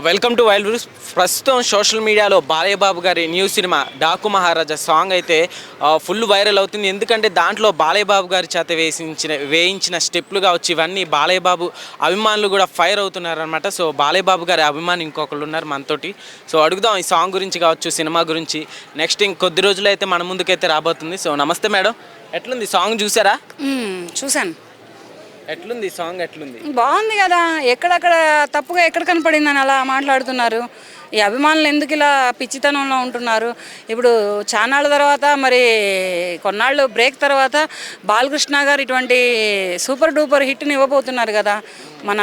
Welcome to wild views. ప్రస్తుతం social మీడియాలో బాలయ్య బాబు గారి న్యూ సినిమా డాకు మహారాజా సాంగ్ అయితే ఫుల్ వైరల్ అవుతుంది. ఎందుకంటే దాంట్లో బాలయ్య బాబు గారి చేత వేయించిన స్టెప్లు కావచ్చు, ఇవన్నీ బాలయ్య బాబు అభిమానులు కూడా ఫైర్ అవుతున్నారనమాట. సో బాలయ్య బాబు గారి అభిమాని ఇంకొకళ్ళు ఉన్నారు మనతోటి. సో అడుగుదాం ఈ సాంగ్ గురించి కావచ్చు, సినిమా గురించి. నెక్స్ట్ ఇంకొద్ది రోజులు అయితే మన ముందుకైతే రాబోతుంది. సో నమస్తే మేడం, ఎట్లుంది సాంగ్? చూసారా? చూశాను. ఎట్లుంది సాంగ్? ఎట్లుంది? బాగుంది కదా. ఎక్కడక్కడ తప్పుగా ఎక్కడ కనపడిందని అలా మాట్లాడుతున్నారు. ఈ అభిమానులు ఎందుకు ఇలా పిచ్చితనంలో ఉంటున్నారు? ఇప్పుడు చానాళ్ళ తర్వాత, మరి కొన్నాళ్ళు బ్రేక్ తర్వాత బాలకృష్ణ గారు ఇటువంటి సూపర్ డూపర్ హిట్ని ఇవ్వబోతున్నారు కదా మన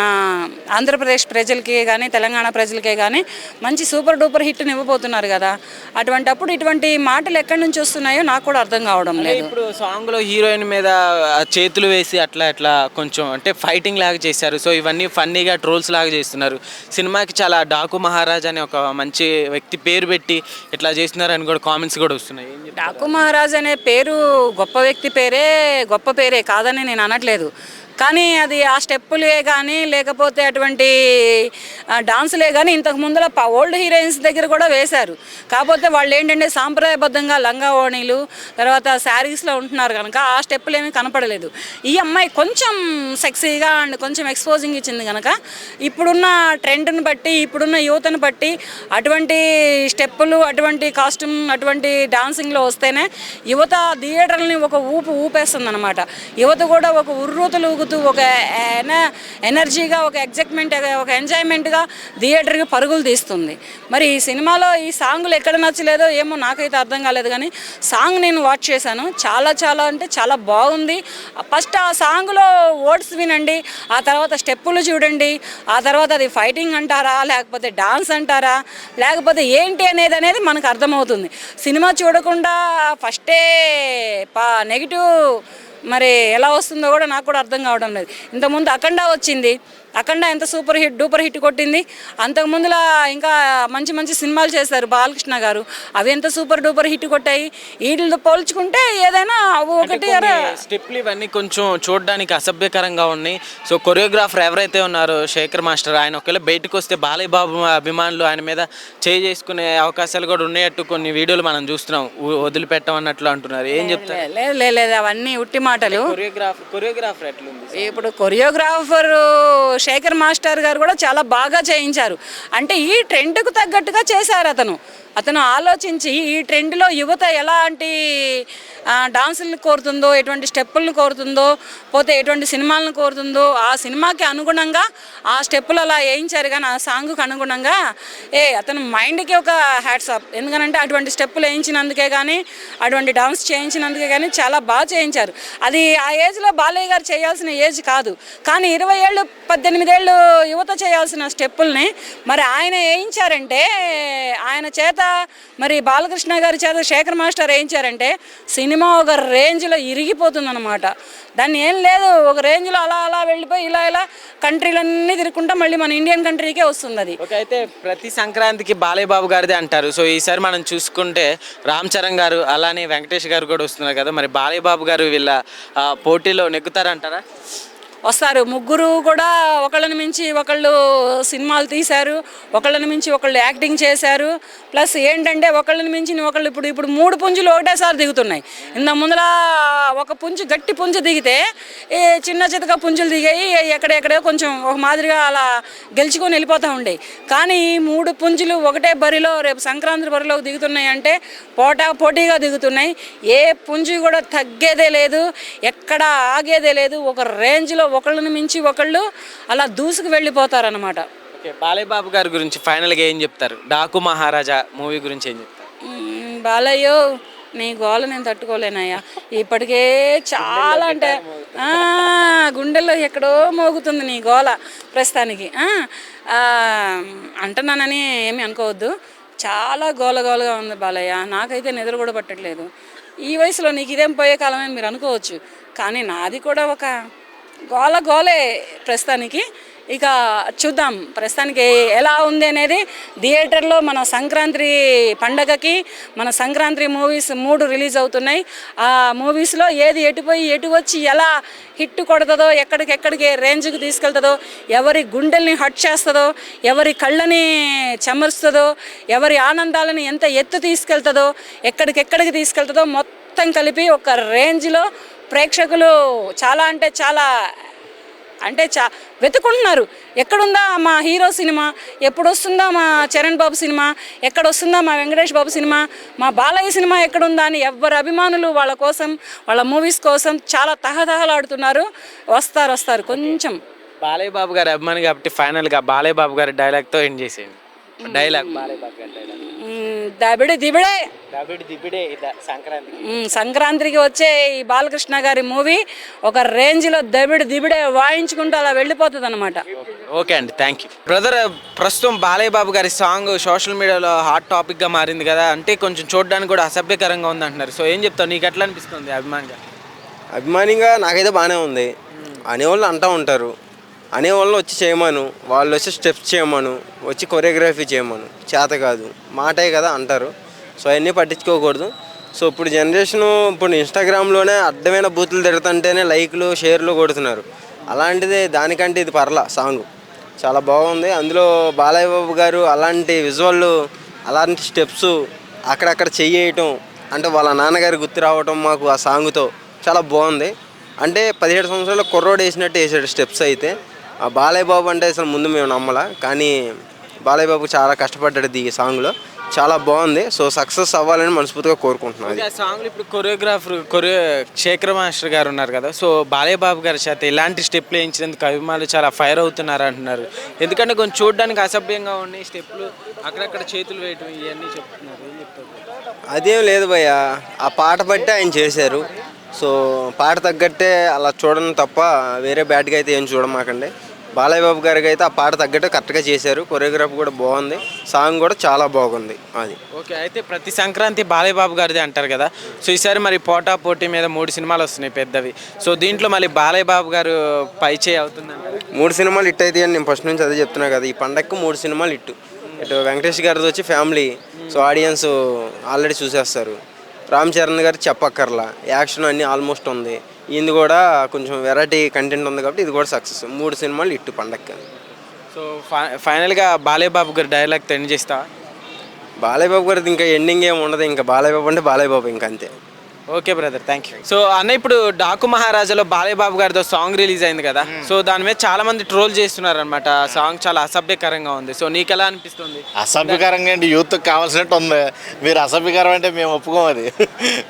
ఆంధ్రప్రదేశ్ ప్రజలకి కానీ తెలంగాణ ప్రజలకే కానీ మంచి సూపర్ డూపర్ హిట్ని ఇవ్వబోతున్నారు కదా. అటువంటప్పుడు ఇటువంటి మాటలు ఎక్కడి నుంచి వస్తున్నాయో నాకు కూడా అర్థం కావడం లేదు. ఇప్పుడు సాంగ్లో హీరోయిన్ మీద చేతులు వేసి అట్లా కొంచెం అంటే ఫైటింగ్ లాగా చేశారు. సో ఇవన్నీ ఫన్నీగా ట్రోల్స్ లాగా చేస్తున్నారు. సినిమాకి చాలా డాకు మహారాజ్ అనే ఒక మంచి వ్యక్తి పేరు పెట్టి ఇట్లా చేస్తున్నారని కూడా కామెంట్స్ కూడా వస్తున్నాయి. డాకు మహారాజ్ అనే పేరు గొప్ప వ్యక్తి పేరే, గొప్ప పేరే కాదని నేను అనట్లేదు. కానీ అది ఆ స్టెప్పులే కానీ లేకపోతే అటువంటి డాన్సులే కానీ ఇంతకు ముందులో ఓల్డ్ హీరోయిన్స్ దగ్గర కూడా వేశారు. కాకపోతే వాళ్ళు ఏంటంటే సాంప్రదాయబద్ధంగా లంగా ఓణీలు తర్వాత శారీస్లో ఉంటున్నారు కనుక ఆ స్టెప్పులు ఏమీ కనపడలేదు. ఈ అమ్మాయి కొంచెం సెక్సీగా అండ్ కొంచెం ఎక్స్పోజింగ్ ఇచ్చింది కనుక ఇప్పుడున్న ట్రెండ్ని బట్టి, ఇప్పుడున్న యువతను బట్టి అటువంటి స్టెప్పులు, అటువంటి కాస్ట్యూమ్, అటువంటి డాన్సింగ్లో వస్తేనే యువత థియేటర్ని ఒక ఊపేస్తుంది అనమాట. యువత కూడా ఒక ఉర్రూతలు ఒక ఎనర్జీగా, ఒక ఎగ్జైట్మెంట్, ఒక ఎంజాయ్మెంట్గా థియేటర్కి పరుగులు తీస్తుంది. మరి ఈ సినిమాలో ఈ సాంగ్లు ఎక్కడ నచ్చలేదో ఏమో నాకైతే అర్థం కాలేదు. కానీ సాంగ్ నేను వాచ్ చేశాను. చాలా అంటే చాలా బాగుంది. ఫస్ట్ ఆ సాంగ్లో వర్డ్స్ వినండి, ఆ తర్వాత స్టెప్పులు చూడండి, ఆ తర్వాత అది ఫైటింగ్ అంటారా లేకపోతే డాన్స్ అంటారా లేకపోతే ఏంటి అనేది మనకు అర్థమవుతుంది. సినిమా చూడకుండా ఫస్టే నెగిటివ్ మరి ఎలా వస్తుందో కూడా నాకు కూడా అర్థం కావడం లేదు. ఇంతకుముందు అఖండ వచ్చింది, అఖండ ఎంత సూపర్ హిట్ డూపర్ హిట్ కొట్టింది. అంతకుముందులా ఇంకా మంచి మంచి సినిమాలు చేశారు బాలకృష్ణ గారు, అవి ఎంత సూపర్ డూపర్ హిట్ కొట్టాయి. వీటితో పోల్చుకుంటే ఏదైనా ఒకటి స్టెప్లు ఇవన్నీ కొంచెం చూడడానికి అసభ్యకరంగా ఉన్నాయి. సో కొరియోగ్రాఫర్ ఎవరైతే ఉన్నారో శేఖర్ మాస్టర్, ఆయన ఒకవేళ బయటకు వస్తే బాలయ్య బాబు అభిమానులు ఆయన మీద చేసుకునే అవకాశాలు కూడా ఉన్నాయట్టు కొన్ని వీడియోలు మనం చూస్తున్నాం. వదిలిపెట్టమన్నట్లు అంటున్నారు. ఏం చెప్తారు? లేదు, అవన్నీ ఉట్టి మాటలు. కొరియోగ్రాఫర్ ఎట్లుంది? ఇప్పుడు కొరియోగ్రాఫర్ శేఖర్ మాస్టర్ గారు కూడా చాలా బాగా చేయించారు. అంటే ఈ ట్రెండ్కు తగ్గట్టుగా చేశారు. అతను ఆలోచించి ఈ ట్రెండ్లో యువత ఎలాంటి డాన్సులను కోరుతుందో, ఎటువంటి స్టెప్పులను కోరుతుందో, పోతే ఎటువంటి సినిమాలను కోరుతుందో ఆ సినిమాకి అనుగుణంగా ఆ స్టెప్పులు అలా వేయించారు. కానీ ఆ సాంగ్కి అనుగుణంగా అతను మైండ్కి ఒక హ్యాట్స్ ఆఫ్. ఎందుకంటే అటువంటి స్టెప్పులు వేయించినందుకే కానీ, అటువంటి డాన్స్ చేయించినందుకే కానీ చాలా బాగా చేయించారు. అది ఆ ఏజ్లో బాలయ్య గారు చేయాల్సిన ఏజ్ కాదు. కానీ 20 ఏళ్ళు 18 ఏళ్ళు యువత చేయాల్సిన స్టెప్పుల్ని మరి ఆయన వేయించారంటే, ఆయన చేత మరి బాలకృష్ణ గారి చేత శేఖర్ మాస్టర్ వేయించారంటే సినిమా ఒక రేంజ్లో ఇరిగిపోతుందన్నమాట. దాన్ని ఏం లేదు, ఒక రేంజ్లో అలా వెళ్ళిపోయి ఇలా కంట్రీలన్నీ తిరుగుకుంటా మళ్ళీ మన ఇండియన్ కంట్రీకే వస్తుంది. అది అయితే ప్రతి సంక్రాంతికి బాలయ్య బాబు గారిదే అంటారు. సో ఈసారి మనం చూసుకుంటే రామ్ చరణ్ గారు అలానే వెంకటేష్ గారు కూడా వస్తున్నారు కదా. మరి బాలయ్య బాబు గారు వీళ్ళ పోటీలో నెగ్గుతారంటారా? వస్తారు. ముగ్గురు కూడా ఒకళ్ళని మించి ఒకళ్ళు సినిమాలు తీశారు, ఒకళ్ళని మించి ఒకళ్ళు యాక్టింగ్ చేశారు. ప్లస్ ఏంటంటే ఒకళ్ళని మించి ఒకళ్ళు ఇప్పుడు 3 పుంజులు ఒకటేసారి దిగుతున్నాయి. ఇంత ముందర ఒక పుంజు గట్టి పుంజు దిగితే చిన్న చితక పుంజులు దిగాయి, ఎక్కడెక్కడో కొంచెం ఒక మాదిరిగా అలా గెలుచుకొని వెళ్ళిపోతూ ఉండేవి. కానీ 3 పుంజులు ఒకటే బరిలో రేపు సంక్రాంతి బరిలోకి దిగుతున్నాయి అంటే పోటీగా దిగుతున్నాయి. ఏ పుంజు కూడా తగ్గేదే లేదు, ఎక్కడ ఆగేదే లేదు. ఒక రేంజ్లో ఒకళ్ళని మించి ఒకళ్ళు అలా దూసుకు వెళ్ళిపోతారనమాట. ఓకే, బాలయ్య బాబు గారి గురించి ఫైనల్గా ఏం చెప్తారు? డాకు మహారాజా మూవీ గురించి ఏం చెప్తారు? బాలయ్యో, నీ గోల నేను తట్టుకోలేనయ్యా. ఇప్పటికే చాలా అంటే గుండెల్లో ఎక్కడో మోగుతుంది నీ గోల ప్రస్తుతానికి. అంటున్నానని ఏమి అనుకోవద్దు, చాలా గోలగా ఉంది బాలయ్య. నాకైతే నిద్ర కూడా పట్టట్లేదు. ఈ వయసులో నీకు ఇదేం పోయే కాలమని మీరు అనుకోవచ్చు, కానీ నాది కూడా ఒక గోలే ప్రస్తుతానికి. ఇక చూద్దాం ప్రస్తుతానికి ఎలా ఉంది అనేది. థియేటర్లో మన సంక్రాంతి పండగకి మన సంక్రాంతి మూవీస్ 3 రిలీజ్ అవుతున్నాయి. ఆ మూవీస్లో ఏది ఎటుపోయి ఎటు వచ్చి ఎలా హిట్ కొడుతుందో, ఎక్కడికి రేంజ్కి తీసుకెళ్తుందో, ఎవరి గుండెల్ని హట్ చేస్తుందో, ఎవరి కళ్ళని చెమరుస్తుందో, ఎవరి ఆనందాలను ఎంత ఎత్తు తీసుకెళ్తుందో, ఎక్కడికి తీసుకెళ్తుందో మొత్తం కలిపి ఒక రేంజ్లో ప్రేక్షకులు చాలా వెతుకుంటున్నారు. ఎక్కడుందా మా హీరో సినిమా, ఎప్పుడు వస్తుందా మా చరణ్ బాబు సినిమా, ఎక్కడ వస్తుందా మా వెంకటేష్ బాబు సినిమా, మా బాలయ్య సినిమా ఎక్కడుందా అని ఎవరి అభిమానులు వాళ్ళ కోసం, వాళ్ళ మూవీస్ కోసం చాలా తహతహలాడుతున్నారు. వస్తారు కొంచెం. బాలయ్య బాబు గారి అభిమాని కాబట్టి ఫైనల్గా బాలయ్య బాబు గారి డైలాగ్తో ఎండ్ చేసేయండి. బాలయ్య బాబు గారి డైలాగ్ దిబిడే సంక్రాంతికి వచ్చే ఈ బాలకృష్ణ గారి మూవీ ఒక రేంజ్లో దిబిడే వాయించుకుంటూ అలా వెళ్ళిపోతుంది అనమాట. ఓకే అండి, థ్యాంక్ యూ బ్రదర్. ప్రస్తుతం బాలయ్య బాబు గారి సాంగ్ సోషల్ మీడియాలో హాట్ టాపిక్గా మారింది కదా, అంటే కొంచెం చూడడానికి కూడా అసభ్యకరంగా ఉంది అంటున్నారు. సో ఏం చెప్తావు, నీకు ఎట్లా అనిపిస్తుంది అభిమానిగా? నాకైతే బాగానే ఉంది. అనేవాళ్ళు అంటూ ఉంటారు, అనేవాళ్ళు వచ్చి చేయమను, వాళ్ళు వచ్చి స్టెప్స్ చేయమను, వచ్చి కొరియోగ్రఫీ చేయమను, చేత కాదు మాటే కదా అంటారు. సో అవన్నీ పట్టించుకోకూడదు. సో ఇప్పుడు జనరేషను ఇప్పుడు ఇన్స్టాగ్రామ్లోనే అడ్డమైన బూతులు తిడుతుంటేనే లైక్లు షేర్లు కొడుతున్నారు. అలాంటిది దానికంటే ఇది పర్లా సాంగ్ చాలా బాగుంది. అందులో బాలయ్య బాబు గారు అలాంటి విజువల్, అలాంటి స్టెప్స్ అక్కడక్కడ చెయ్యటం, అంటే వాళ్ళ నాన్నగారి గుర్తు రావటం మాకు ఆ సాంగ్తో చాలా బాగుంది. అంటే 17 సంవత్సరాల కుర్రోడు వేసినట్టు వేసాడు స్టెప్స్. అయితే ఆ బాలయ్య బాబు అంటే అసలు ముందు మేము నమ్మలా, కానీ బాలయ్య బాబు చాలా కష్టపడ్డాడు ఈ సాంగ్లో, చాలా బాగుంది. సో సక్సెస్ అవ్వాలని మనస్ఫూర్తిగా కోరుకుంటున్నాను. సాంగ్లో ఇప్పుడు కొరియోగ్రాఫర్ శేఖర్ మాస్టర్ గారు ఉన్నారు కదా, సో బాలయ్య బాబు గారి చేత ఇలాంటి స్టెప్లు వేయించినందుకు అభిమానులు చాలా ఫైర్ అవుతున్నారు అంటున్నారు. ఎందుకంటే కొంచెం చూడడానికి అసభ్యంగా ఉన్నాయి స్టెప్లు, అక్కడక్కడ చేతులు వేయటం ఇవన్నీ చెప్తున్నారు. ఏం చెప్తారు? అదేం లేదు భయ్య, ఆ పాట బట్టి ఆయన చేశారు. సో పాట తగ్గట్టే అలా చూడడం తప్ప వేరే బ్యాడ్గా అయితే ఏం చూడమాకండి. బాలయ్య బాబు గారికి అయితే ఆ పాట తగ్గట్టు కరెక్ట్గా చేశారు. కొరియోగ్రఫీ కూడా బాగుంది, సాంగ్ కూడా చాలా బాగుంది. అది ఓకే. అయితే ప్రతి సంక్రాంతి బాలయ్య బాబు గారిది అంటారు కదా, సో ఈసారి మరి పోటీ మీద 3 సినిమాలు వస్తున్నాయి పెద్దవి. సో దీంట్లో మళ్ళీ బాలయ్య బాబు గారు పైచే అవుతుందంటారు. 3 సినిమాలు హిట్ అయితే అని నేను ఫస్ట్ నుంచి అదే చెప్తున్నా కదా. ఈ పండగకు 3 సినిమాలు హిట్. ఇటు వెంకటేష్ గారిది వచ్చి ఫ్యామిలీ, సో ఆడియన్స్ ఆల్రెడీ చూసేస్తారు. రామ్ చరణ్ గారు చెప్పక్కర్లా, యాక్షన్ అన్నీ ఆల్మోస్ట్ ఉంది. ఇది కూడా కొంచెం వెరైటీ కంటెంట్ ఉంది కాబట్టి ఇది కూడా సక్సెస్. 3 సినిమాలు ఇట్టు పండగ. సో ఫైనల్గా బాలయ్య బాబు గారి డైలాగ్ ఎండ్ చేస్తావా? బాలయ్య బాబు గారిది ఇంకా ఎండింగ్ ఏమి ఉండదు, ఇంకా బాలయ్య బాబు అంటే బాలయ్య బాబు, ఇంకా అంతే. Okay brother, thank you. So అన్న, ఇప్పుడు డాకు మహారాజాలో బాలయ్య బాబు గారితో సాంగ్ రిలీజ్ అయింది కదా, సో దాని మీద చాలా మంది ట్రోల్ చేస్తున్నారు అనమాట. సాంగ్ చాలా అసభ్యకరంగా ఉంది. సో నీకు ఎలా అనిపిస్తుంది? అసభ్యకరంగా అంటే యూత్కి కావాల్సినట్టు ఉంది. మీరు అసభ్యకరం అంటే మేము ఒప్పుకోం, అది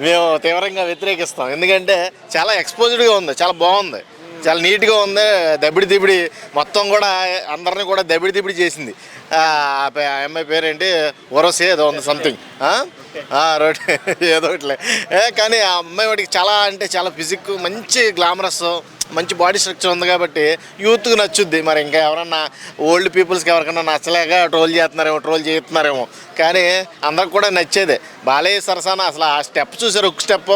మేము తీవ్రంగా వ్యతిరేకిస్తాం. ఎందుకంటే చాలా ఎక్స్పోజ్డ్గా ఉంది, చాలా బాగుంది, చాలా నీట్గా ఉంది. దబిడి మొత్తం కూడా అందరినీ కూడా దబిడి చేసింది. అమ్మాయి పేరేంటి, ఒరసే ఏదో ఉంది సంథింగ్, రోడ్ ఏదో ఒకటిలే. కానీ ఆ అమ్మాయి వాడికి చాలా అంటే చాలా ఫిజిక్, మంచి గ్లామరస్, మంచి బాడీ స్ట్రక్చర్ ఉంది కాబట్టి యూత్కి నచ్చుద్ది. మరి ఇంకా ఎవరన్నా ఓల్డ్ పీపుల్స్కి ఎవరికన్నా నచ్చలేక ట్రోల్ చేస్తున్నారేమో, కానీ అందరికి కూడా నచ్చేదే. బాలయ్య సరసాన అసలు ఆ స్టెప్ చూసారు, ఒక స్టెప్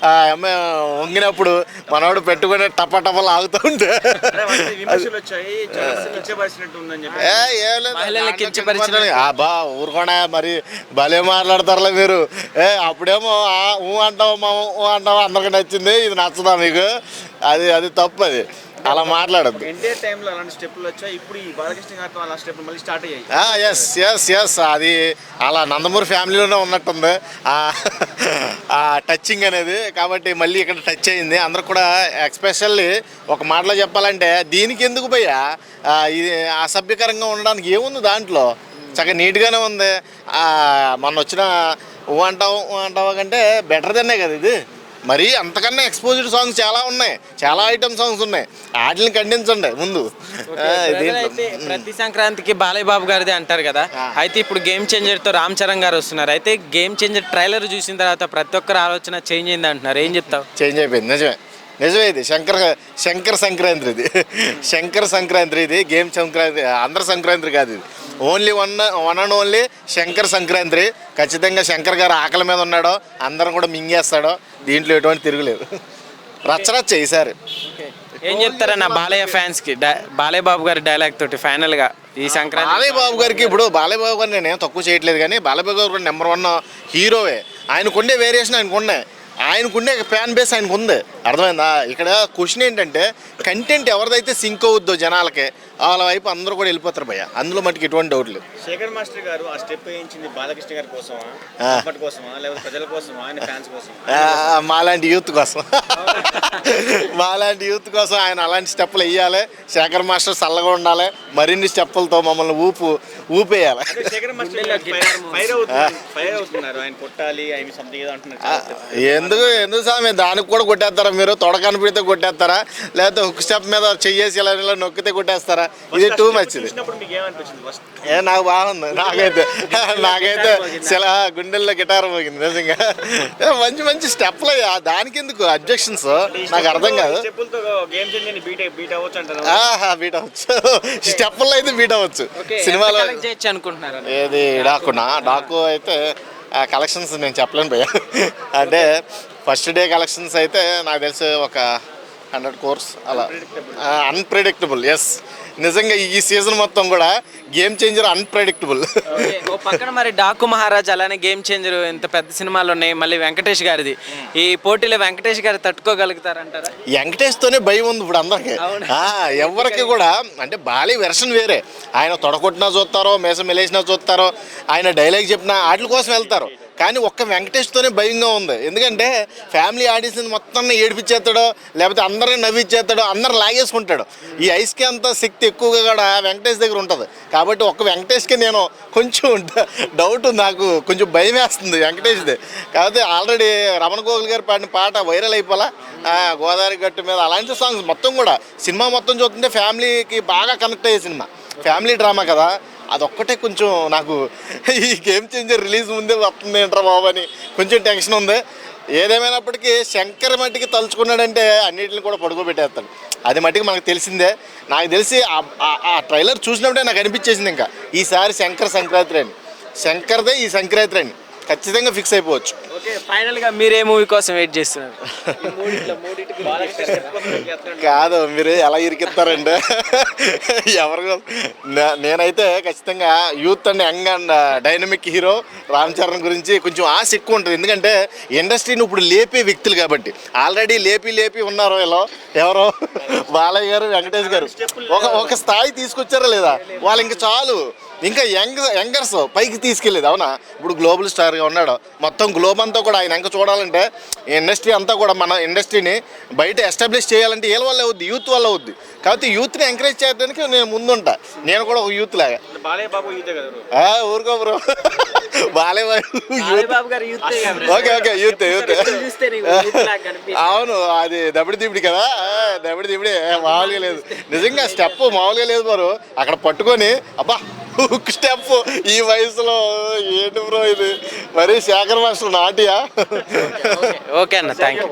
ఆ అమ్మాయి వంగినప్పుడు మనవాడు పెట్టుకుని టపటపలు ఆగుతూ ఉంటే బా ఊరుకోడా, మరి భలే మాట్లాడతారులే మీరు. అప్పుడేమో ఊ అంటావా అందరికి నచ్చింది, ఇది నచ్చదా మీకు? అది తప్పు, అది అలా మాట్లాడద్దు. ఎస్ అది అలా నందమూరి ఫ్యామిలీలోనే ఉన్నట్టుంది ఆ టచింగ్ అనేది, కాబట్టి మళ్ళీ ఇక్కడ టచ్ అయింది. అందరు కూడా ఎక్స్పెషల్లీ ఒక మాటలో చెప్పాలంటే దీనికి ఎందుకు భయ్యా ఇది అసభ్యకరంగా ఉండడానికి ఏముంది దాంట్లో? చక్కగా నీట్గానే ఉంది. మొన్న వచ్చిన ఊ అంటావా కంటే బెటర్ దన్నే కదా ఇది. మరి అంతకన్నా ఎక్స్పోజ్డ్ సాంగ్స్ చాలా ఉన్నాయి, చాలా ఐటమ్ సాంగ్స్ ఉన్నాయి, వాటిని ఖండించండి ముందు. ప్రతి సంక్రాంతికి బాలయ్య బాబు గారిది అంటారు కదా, అయితే ఇప్పుడు గేమ్ చేంజర్తో రామ్ చరణ్ గారు వస్తున్నారు. అయితే గేమ్ చేంజర్ ట్రైలర్ చూసిన తర్వాత ప్రతి ఒక్కరు ఆలోచన చేంజ్ అయింది అంటున్నారు. ఏం చెప్తావు? చేంజ్ అయిపోయింది, నిజమే ఇది శంకర సంక్రాంతి, ఇది శంకర సంక్రాంతి, ఇది గేమ్ సంక్రాంతి, అందరు సంక్రాంతి కాదు, ఇది only one and only Shankara Sankranti. ఖచ్చితంగా శంకర్ గారు ఆకలి మీద ఉన్నాడో అందరం కూడా మింగేస్తాడో, దీంట్లో ఎటువంటి తిరుగులేదు. రచ్చరచ్చ ఈసారి. ఏం చెప్తారన్న బాలయ్య ఫ్యాన్స్కి బాలయ్య బాబు గారి డైలాగ్ తోటి ఫైనల్గా ఈ సంక్రాంతి? బాలయ్య బాబు గారికి ఇప్పుడు బాలయ్య బాబు గారు నేను ఏం తక్కువ చేయట్లేదు, కానీ బాలయ్య బాబు గారు నెంబర్ 1 హీరోవే. ఆయనకుండే వేరియేషన్ ఆయనకుండే, ఆయనకుండే ఫ్యాన్ బేస్ ఆయనకు ఉంది. అర్థమైందా? ఇక్కడ క్వశ్చన్ ఏంటంటే కంటెంట్ ఎవరిదైతే సింక్ అవుద్దో జనాలకి వాళ్ళ వైపు అందరూ కూడా వెళ్ళిపోతారు భయ్య. అందులో మటుకు ఎటువంటి డౌట్ లేదు. శేఖర్ మాస్టర్ గారు ఆ స్టెప్ వేయించింది బాలకృష్ణ గారి కోసమా, అప్పటి కోసమా, లేకపోతే ప్రజల కోసమా, ఆయన ఫ్యాన్స్ కోసమా? మాలాంటి యూత్ కోసం మాలాంటి యూత్ కోసం ఆయన అలాంటి స్టెప్పులు వేయాలి. శేఖర్ మాస్టర్ చల్లగా ఉండాలి, మరిన్ని స్టెప్పులతో మమ్మల్ని ఊపేయాలి. శేఖర్ మాస్టర్ ఫైర్ అవుతున్నారు, ఆయన కొట్టాలి, ఆయన సంథింగ్ ఏదో అంటున్నారు. ఎందుకు సార్ దానికి కూడా కొట్టేస్తారా మీరు? తొడ కనిపిడితే కొట్టేస్తారా, లేకపోతే హుక్ స్టెప్ మీద చెయ్యేసి ఇలా నొక్కితే కొట్టేస్తారా? ఇది టూ మచ్. నాకు బాగుంది. నాకైతే చాలా గుండెల్లో గిటార్ మోగింది నిజంగా. మంచి మంచి స్టెప్లు దానికి ఎందుకు అబ్జెక్షన్స్ నాకు అర్థం కాదు. బీట్ అవ్వచ్చు, స్టెప్పుల్లో అయితే బీట్ అవ్వచ్చు. సినిమాలో అనుకుంటున్నారు ఏది డాకు అయితే కలెక్షన్స్ నేను చెప్పలేను భయ్య. అంటే ఫస్ట్ డే కలెక్షన్స్ అయితే నాకు తెలిసి ఒక 100 crores అలా. అన్ప్రెడిక్టబుల్. ఎస్, నిజంగా ఈ సీజన్ మొత్తం కూడా గేమ్ చేంజర్, అన్ప్రెడిక్టబుల్. ఓ పక్కన మరి డాకు మహారాజ్ అలానే గేమ్ చేంజర్ ఇంత పెద్ద సినిమాలు ఉన్నాయి, మళ్ళీ వెంకటేష్ గారిది. ఈ పోటీలో వెంకటేష్ గారు తట్టుకోగలుగుతారంటారా? వెంకటేష్తోనే భయం ఉంది ఇప్పుడు అందరికి. ఎవరికి కూడా అంటే బాలయ్య వెర్షన్ వేరే. ఆయన తొడగొట్టినా చూస్తారో, మేసం మెలేసినా చూస్తారో, ఆయన డైలాగ్ చెప్పినా వాటి కోసం వెళ్తారు. కానీ ఒక్క వెంకటేష్తోనే భయంగా ఉంది. ఎందుకంటే ఫ్యామిలీ ఆడియన్స్ మొత్తం ఏడిపించేస్తాడో, లేకపోతే అందరిని నవ్విచ్చేస్తాడో, అందరు లాగేసుకుంటాడు. ఈ ఐస్కి అంత శక్తి ఎక్కువగా కూడా వెంకటేష్ దగ్గర ఉంటుంది. కాబట్టి ఒక్క వెంకటేష్కి నేను కొంచెం డౌట్, నాకు కొంచెం భయం వేస్తుంది వెంకటేష్ది. కాకపోతే ఆల్రెడీ రమణ గోగుల్ గారు పాడిన పాట వైరల్ అయిపోలా, గోదావరి గట్టు మీద. అలాంటి సాంగ్స్ మొత్తం కూడా సినిమా మొత్తం చూస్తుంటే ఫ్యామిలీకి బాగా కనెక్ట్ అయ్యే సినిమా, ఫ్యామిలీ డ్రామా కదా. అదొక్కటే కొంచెం నాకు ఈ గేమ్ చేంజర్ రిలీజ్ ముందే వస్తుంది ఏంట్రా బాబు అని కొంచెం టెన్షన్ ఉంది. ఏదేమైనప్పటికీ శంకర్ మట్టికి తలుచుకున్నాడంటే అన్నిటిని కూడా పడుకోబెట్టేస్తాడు. అది మట్టికి మనకు తెలిసిందే. నాకు తెలిసి ఆ ట్రైలర్ చూసినప్పుడే నాకు అనిపించేసింది ఇంకా ఈసారి సంక్రాంతి అని, శంకర్దే ఈ సంక్రాంతి అని ఖచ్చితంగా ఫిక్స్ అయిపోవచ్చు. ఓకే, ఫైనల్గా మీరే మూవీ కోసం వెయిట్ చేస్తున్నారు? కాదు, మీరు ఎలా ఇరికిస్తారండి ఎవరు? నేనైతే ఖచ్చితంగా youth and young and dynamic hero Ram Charan గురించి కొంచెం ఆశ ఎక్కువ ఉంటుంది. ఎందుకంటే ఇండస్ట్రీని ఇప్పుడు లేపే వ్యక్తులు కాబట్టి. ఆల్రెడీ లేపి ఉన్నారు ఇలా, ఎవరో బాలయ్య గారు, వెంకటేష్ గారు ఒక స్థాయి తీసుకొచ్చారా లేదా? వాళ్ళు ఇంకా చాలు, ఇంకా యంగర్స్ పైకి తీసుకెళ్ళేది. అవునా? ఇప్పుడు గ్లోబల్ స్టార్గా ఉన్నాడు, మొత్తం గ్లోబ్ అంతా కూడా ఆయన ఇంకా చూడాలంటే ఇండస్ట్రీ అంతా కూడా మన ఇండస్ట్రీని బయట ఎస్టాబ్లిష్ చేయాలంటే ఏళ్ళ వల్ల అవుద్ది, యూత్ వల్ల అవుద్ది. కాబట్టి యూత్ని ఎంకరేజ్ చేయడానికి నేను ముందుంటా. నేను కూడా ఒక యూత్ లాగా. ఊరుకో బ్రో, బాలయ్య ఓకే యూత్. అవును, అది దబిడి దిబిడి కదా, దబిడి దిబిడి మామూలుగా లేదు. నిజంగా స్టెప్ మామూలుగా లేదు బ్రో. అక్కడ పట్టుకొని అబ్బా స్టెప్ ఈ వయసులో ఏంటి బ్రో ఇది? మరి శేఖర్ మాస్టర్ నాటియా? ఓకే అన్న, థ్యాంక్ యూ.